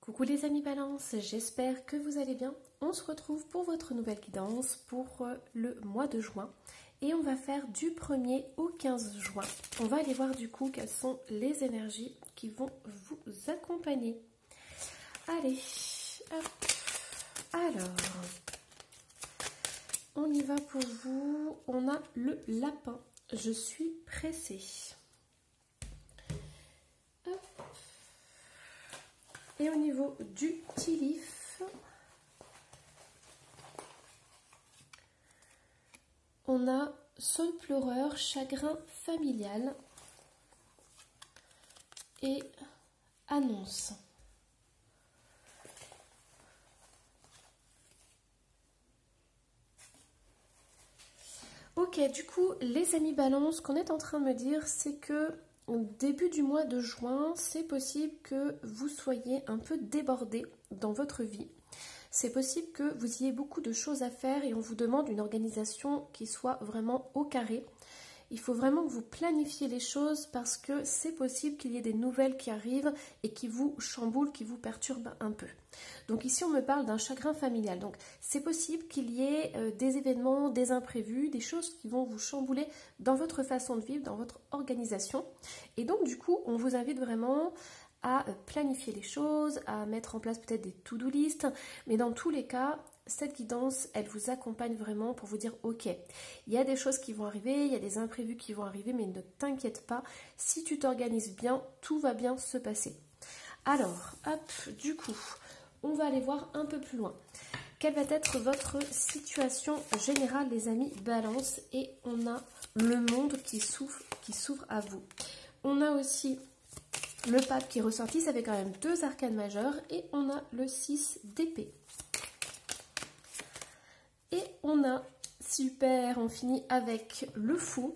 Coucou les amis Balance, j'espère que vous allez bien. On se retrouve pour votre nouvelle guidance pour le mois de juin. Et on va faire du 1er au 15 juin. On va aller voir du coup quelles sont les énergies qui vont vous accompagner. Allez, hop. Alors, on y va pour vous. On a le lapin. Je suis pressée. Hop. Et au niveau du tilif, on a Sol pleureur, chagrin familial et annonce. Ok, du coup, les amis Balance, ce qu'on est en train de me dire, c'est que au début du mois de juin, c'est possible que vous soyez un peu débordé dans votre vie. C'est possible que vous ayez beaucoup de choses à faire et on vous demande une organisation qui soit vraiment au carré. Il faut vraiment que vous planifiez les choses parce que c'est possible qu'il y ait des nouvelles qui arrivent et qui vous chamboulent, qui vous perturbent un peu. Donc ici on me parle d'un chagrin familial. Donc c'est possible qu'il y ait des événements, des imprévus, des choses qui vont vous chambouler dans votre façon de vivre, dans votre organisation. Et donc du coup on vous invite vraiment à planifier les choses, à mettre en place peut-être des to-do list. Mais dans tous les cas, cette guidance, elle vous accompagne vraiment pour vous dire ok, il y a des choses qui vont arriver, il y a des imprévus qui vont arriver, mais ne t'inquiète pas, si tu t'organises bien, tout va bien se passer. Alors, hop, du coup, on va aller voir un peu plus loin. Quelle va être votre situation générale, les amis Balance? Et on a le monde qui s'ouvre à vous. On a aussi le pape qui est ressorti, ça fait quand même 2 arcanes majeures, et on a le 6 d'épée. Et on a, super, on finit avec le fou.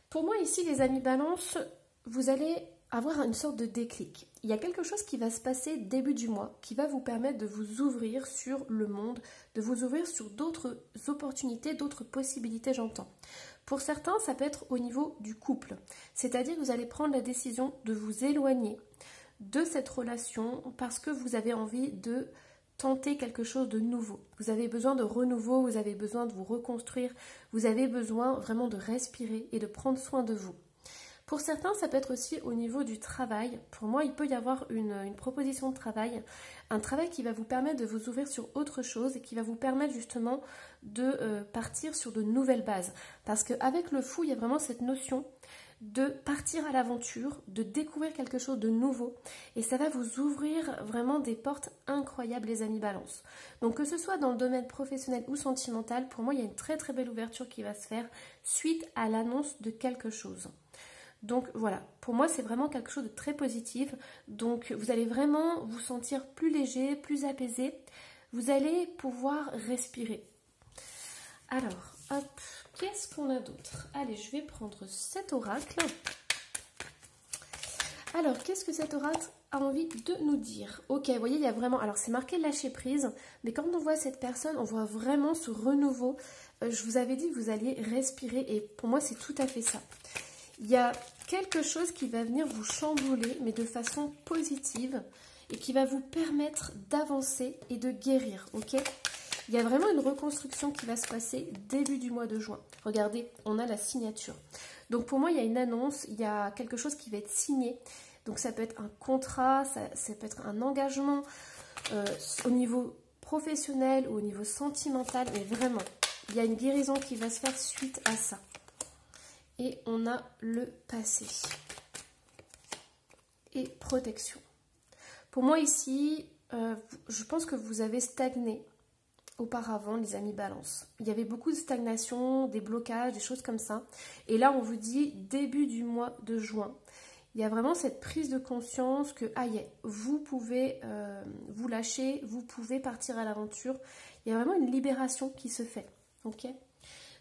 Pour moi ici, les amis Balance, vous allez avoir une sorte de déclic. Il y a quelque chose qui va se passer début du mois, qui va vous permettre de vous ouvrir sur le monde, de vous ouvrir sur d'autres opportunités, d'autres possibilités, j'entends. Pour certains, ça peut être au niveau du couple. C'est-à-dire que vous allez prendre la décision de vous éloigner de cette relation parce que vous avez envie de tenter quelque chose de nouveau. Vous avez besoin de renouveau, vous avez besoin de vous reconstruire, vous avez besoin vraiment de respirer et de prendre soin de vous. Pour certains, ça peut être aussi au niveau du travail. Pour moi, il peut y avoir une proposition de travail, un travail qui va vous permettre de vous ouvrir sur autre chose et qui va vous permettre justement de partir sur de nouvelles bases. Parce qu'avec le fou, il y a vraiment cette notion de partir à l'aventure, de découvrir quelque chose de nouveau. Et ça va vous ouvrir vraiment des portes incroyables, les amis Balance. Donc que ce soit dans le domaine professionnel ou sentimental, pour moi, il y a une très très belle ouverture qui va se faire suite à l'annonce de quelque chose. Donc voilà, pour moi, c'est vraiment quelque chose de très positif. Donc vous allez vraiment vous sentir plus léger, plus apaisé. Vous allez pouvoir respirer. Alors, hop, qu'est-ce qu'on a d'autre? Allez, je vais prendre cet oracle. Alors, qu'est-ce que cet oracle a envie de nous dire? Ok, vous voyez, il y a vraiment... Alors, c'est marqué lâcher prise, mais quand on voit cette personne, on voit vraiment ce renouveau. Je vous avais dit que vous alliez respirer et pour moi, c'est tout à fait ça. Il y a quelque chose qui va venir vous chambouler, mais de façon positive et qui va vous permettre d'avancer et de guérir, ok? Il y a vraiment une reconstruction qui va se passer début du mois de juin. Regardez, on a la signature. Donc pour moi, il y a une annonce, il y a quelque chose qui va être signé. Donc ça peut être un contrat, ça peut être un engagement au niveau professionnel ou au niveau sentimental. Mais vraiment, il y a une guérison qui va se faire suite à ça. Et on a le passé. Et protection. Pour moi ici, je pense que vous avez stagné auparavant, les amis Balance. Il y avait beaucoup de stagnation, des blocages, des choses comme ça. Et là, on vous dit début du mois de juin. Il y a vraiment cette prise de conscience que, vous pouvez vous lâcher, vous pouvez partir à l'aventure. Il y a vraiment une libération qui se fait. Ok ?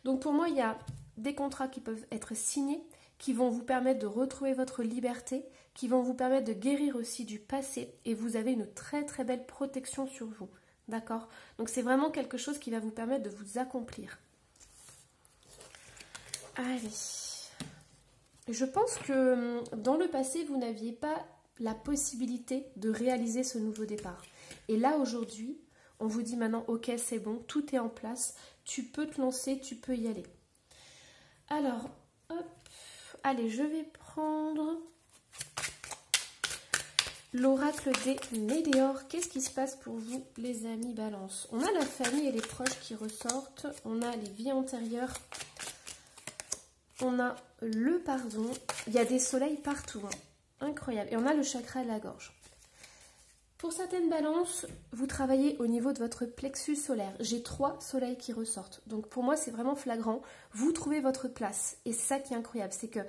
Donc pour moi, il y a des contrats qui peuvent être signés, qui vont vous permettre de retrouver votre liberté, qui vont vous permettre de guérir aussi du passé. Et vous avez une très très belle protection sur vous. D'accord? Donc c'est vraiment quelque chose qui va vous permettre de vous accomplir. Allez. Je pense que dans le passé, vous n'aviez pas la possibilité de réaliser ce nouveau départ. Et là, aujourd'hui, on vous dit maintenant, ok, c'est bon, tout est en place, tu peux te lancer, tu peux y aller. Alors, hop, allez, je vais prendre l'oracle des Météores. Qu'est-ce qui se passe pour vous, les amis Balance? On a la famille et les proches qui ressortent, on a les vies antérieures, on a le pardon, il y a des soleils partout, hein. Incroyable. Et on a le chakra de la gorge. Pour certaines balances, vous travaillez au niveau de votre plexus solaire. J'ai 3 soleils qui ressortent. Donc pour moi, c'est vraiment flagrant. Vous trouvez votre place. Et c'est ça qui est incroyable. C'est que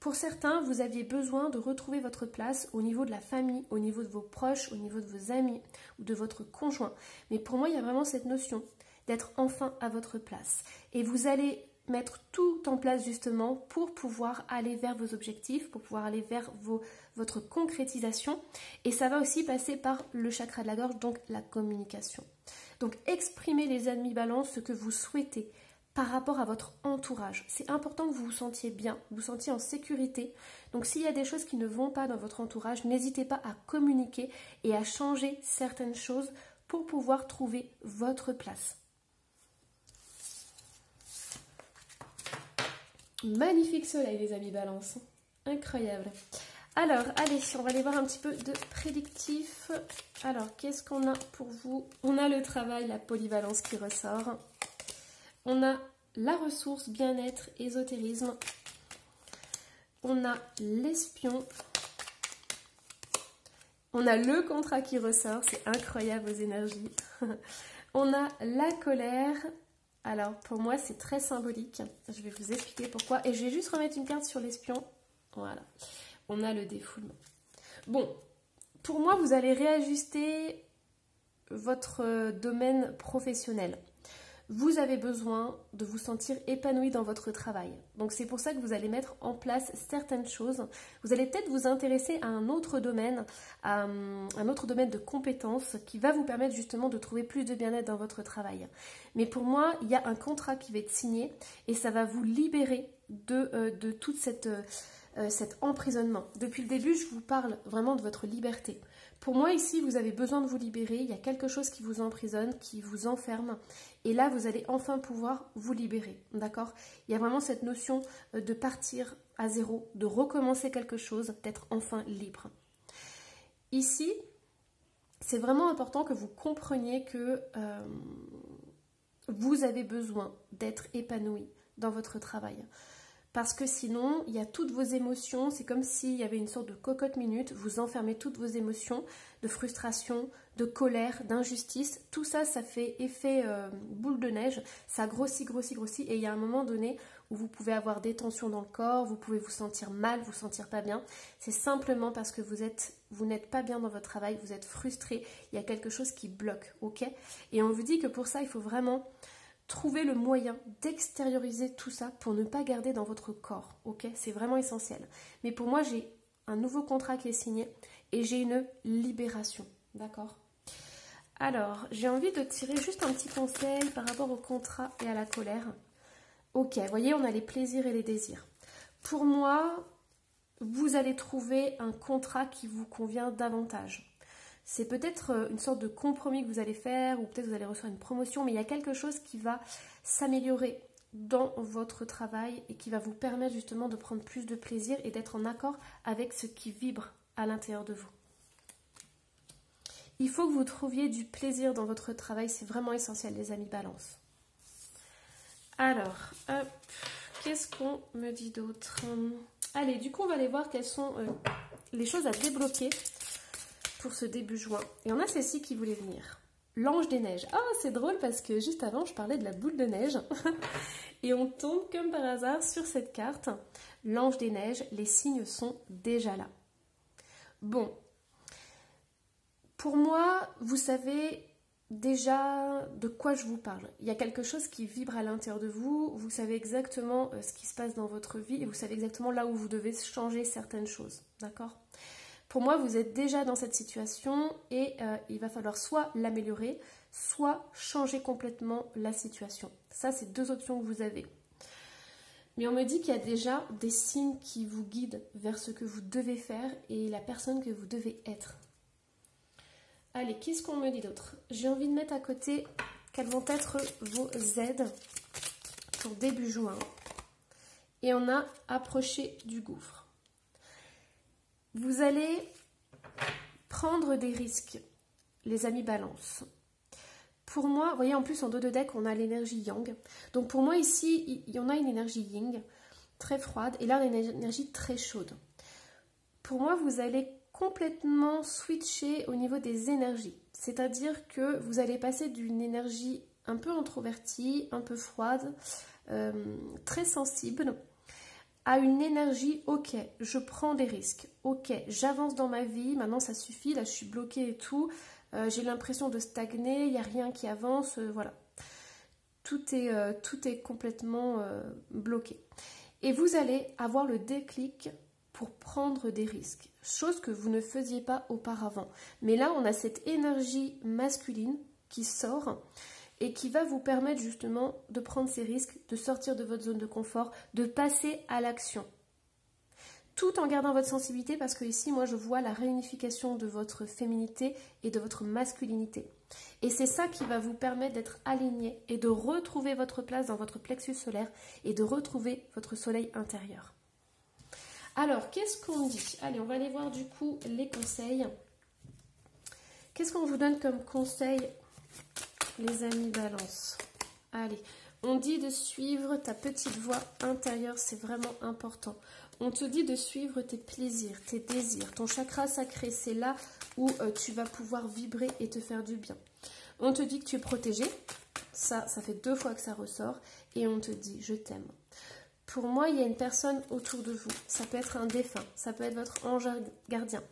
pour certains, vous aviez besoin de retrouver votre place au niveau de la famille, au niveau de vos proches, au niveau de vos amis ou de votre conjoint. Mais pour moi, il y a vraiment cette notion d'être enfin à votre place. Et vous allez mettre tout en place justement pour pouvoir aller vers vos objectifs, pour pouvoir aller vers votre concrétisation. Et ça va aussi passer par le chakra de la gorge, donc la communication. Donc exprimez, les amis Balance, ce que vous souhaitez par rapport à votre entourage. C'est important que vous vous sentiez bien, vous sentiez en sécurité. Donc s'il y a des choses qui ne vont pas dans votre entourage, n'hésitez pas à communiquer et à changer certaines choses pour pouvoir trouver votre place. Magnifique soleil, les amis Balance. Incroyable. Alors, allez, on va aller voir un petit peu de prédictif. Alors, qu'est-ce qu'on a pour vous? On a le travail, la polyvalence qui ressort. On a la ressource, bien-être, ésotérisme. On a l'espion. On a le contrat qui ressort. C'est incroyable, vos énergies. On a la colère. Alors, pour moi, c'est très symbolique. Je vais vous expliquer pourquoi. Et je vais juste remettre une carte sur l'espion. Voilà. On a le défoulement. Bon, pour moi, vous allez réajuster votre domaine professionnel. Vous avez besoin de vous sentir épanoui dans votre travail. Donc, c'est pour ça que vous allez mettre en place certaines choses. Vous allez peut-être vous intéresser à un autre domaine, de compétences qui va vous permettre justement de trouver plus de bien-être dans votre travail. Mais pour moi, il y a un contrat qui va être signé et ça va vous libérer de tout cet emprisonnement. Depuis le début, je vous parle vraiment de votre liberté. Pour moi, ici, vous avez besoin de vous libérer. Il y a quelque chose qui vous emprisonne, qui vous enferme. Et là, vous allez enfin pouvoir vous libérer. D'accord? Il y a vraiment cette notion de partir à zéro, de recommencer quelque chose, d'être enfin libre. Ici, c'est vraiment important que vous compreniez que vous avez besoin d'être épanoui dans votre travail. Parce que sinon, il y a toutes vos émotions, c'est comme s'il y avait une sorte de cocotte minute, vous enfermez toutes vos émotions de frustration, de colère, d'injustice. Tout ça, ça fait effet boule de neige, ça grossit, grossit, grossit. Et il y a un moment donné où vous pouvez avoir des tensions dans le corps, vous pouvez vous sentir mal, vous sentir pas bien. C'est simplement parce que vous n'êtes pas bien dans votre travail, vous êtes frustré, il y a quelque chose qui bloque, ok? Et on vous dit que pour ça, il faut vraiment trouver le moyen d'extérioriser tout ça pour ne pas garder dans votre corps, ok? C'est vraiment essentiel. Mais pour moi, j'ai un nouveau contrat qui est signé et j'ai une libération, d'accord? Alors, j'ai envie de tirer juste un petit conseil par rapport au contrat et à la colère. Ok, vous voyez, on a les plaisirs et les désirs. Pour moi, vous allez trouver un contrat qui vous convient davantage. C'est peut-être une sorte de compromis que vous allez faire ou peut-être vous allez recevoir une promotion, mais il y a quelque chose qui va s'améliorer dans votre travail et qui va vous permettre justement de prendre plus de plaisir et d'être en accord avec ce qui vibre à l'intérieur de vous. Il faut que vous trouviez du plaisir dans votre travail, c'est vraiment essentiel, les amis Balance. Alors, hop, qu'est-ce qu'on me dit d'autre? Allez, du coup, on va aller voir quelles sont les choses à débloquer pour ce début juin. Et on a celle-ci qui voulait venir. L'ange des neiges. Ah, c'est drôle parce que juste avant, je parlais de la boule de neige. Et on tombe comme par hasard sur cette carte. L'ange des neiges, les signes sont déjà là. Bon. Pour moi, vous savez déjà de quoi je vous parle. Il y a quelque chose qui vibre à l'intérieur de vous. Vous savez exactement ce qui se passe dans votre vie et vous savez exactement là où vous devez changer certaines choses. D'accord ? Pour moi, vous êtes déjà dans cette situation et il va falloir soit l'améliorer, soit changer complètement la situation. Ça, c'est deux options que vous avez. Mais on me dit qu'il y a déjà des signes qui vous guident vers ce que vous devez faire et la personne que vous devez être. Allez, qu'est-ce qu'on me dit d'autre? J'ai envie de mettre à côté quelles vont être vos aides pour début juin. Et on a approché du gouffre. Vous allez prendre des risques, les amis Balance. Pour moi, vous voyez, en plus en dos de deck, on a l'énergie Yang. Donc pour moi ici, il y en a une énergie Yin, très froide, et là, on a une énergie très chaude. Pour moi, vous allez complètement switcher au niveau des énergies. C'est-à-dire que vous allez passer d'une énergie un peu introvertie, un peu froide, très sensible, à une énergie, ok, je prends des risques, ok, j'avance dans ma vie, maintenant ça suffit, là je suis bloquée et tout, j'ai l'impression de stagner, il n'y a rien qui avance, voilà. Tout est complètement bloqué. Et vous allez avoir le déclic pour prendre des risques, chose que vous ne faisiez pas auparavant. Mais là, on a cette énergie masculine qui sort et qui va vous permettre justement de prendre ces risques, de sortir de votre zone de confort, de passer à l'action. Tout en gardant votre sensibilité, parce que ici, moi, je vois la réunification de votre féminité et de votre masculinité. Et c'est ça qui va vous permettre d'être aligné et de retrouver votre place dans votre plexus solaire et de retrouver votre soleil intérieur. Alors, qu'est-ce qu'on dit? Allez, on va aller voir du coup les conseils. Qu'est-ce qu'on vous donne comme conseil, les amis Balance? Allez, on dit de suivre ta petite voix intérieure, c'est vraiment important. On te dit de suivre tes plaisirs, tes désirs. Ton chakra sacré, c'est là où tu vas pouvoir vibrer et te faire du bien. On te dit que tu es protégé. Ça fait 2 fois que ça ressort. Et on te dit, je t'aime. Pour moi, il y a une personne autour de vous. Ça peut être un défunt, ça peut être votre ange gardien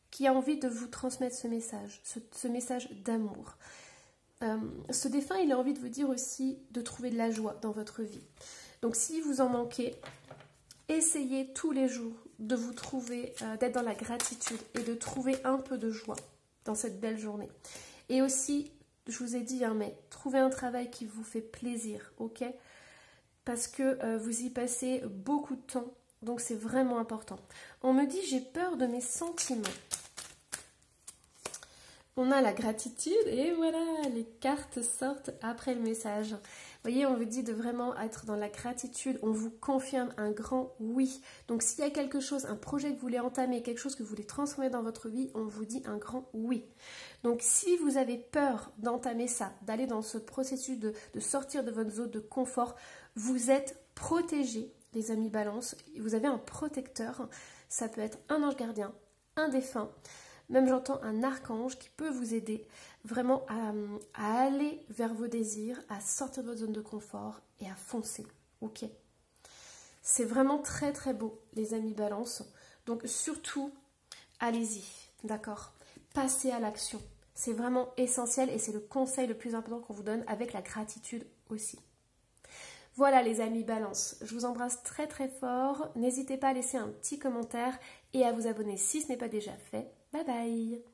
qui a envie de vous transmettre ce message, ce message d'amour. Ce défunt, il a envie de vous dire aussi de trouver de la joie dans votre vie. Donc, si vous en manquez, essayez tous les jours de vous trouver, d'être dans la gratitude et de trouver un peu de joie dans cette belle journée. Et aussi, je vous ai dit, hein, mais trouvez un travail qui vous fait plaisir, ok? Parce que vous y passez beaucoup de temps, donc c'est vraiment important. On me dit, j'ai peur de mes sentiments. On a la gratitude et voilà, les cartes sortent après le message. Vous voyez, on vous dit de vraiment être dans la gratitude, on vous confirme un grand oui. Donc s'il y a quelque chose, un projet que vous voulez entamer, quelque chose que vous voulez transformer dans votre vie, on vous dit un grand oui. Donc si vous avez peur d'entamer ça, d'aller dans ce processus de sortir de votre zone de confort, vous êtes protégés, les amis Balance. Vous avez un protecteur, ça peut être un ange gardien, un défunt. Même j'entends un archange qui peut vous aider vraiment à aller vers vos désirs, à sortir de votre zone de confort et à foncer. Ok. C'est vraiment très très beau, les amis Balance. Donc surtout, allez-y, d'accord? Passez à l'action. C'est vraiment essentiel et c'est le conseil le plus important qu'on vous donne avec la gratitude aussi. Voilà les amis Balance, je vous embrasse très très fort. N'hésitez pas à laisser un petit commentaire et à vous abonner si ce n'est pas déjà fait. Bye bye!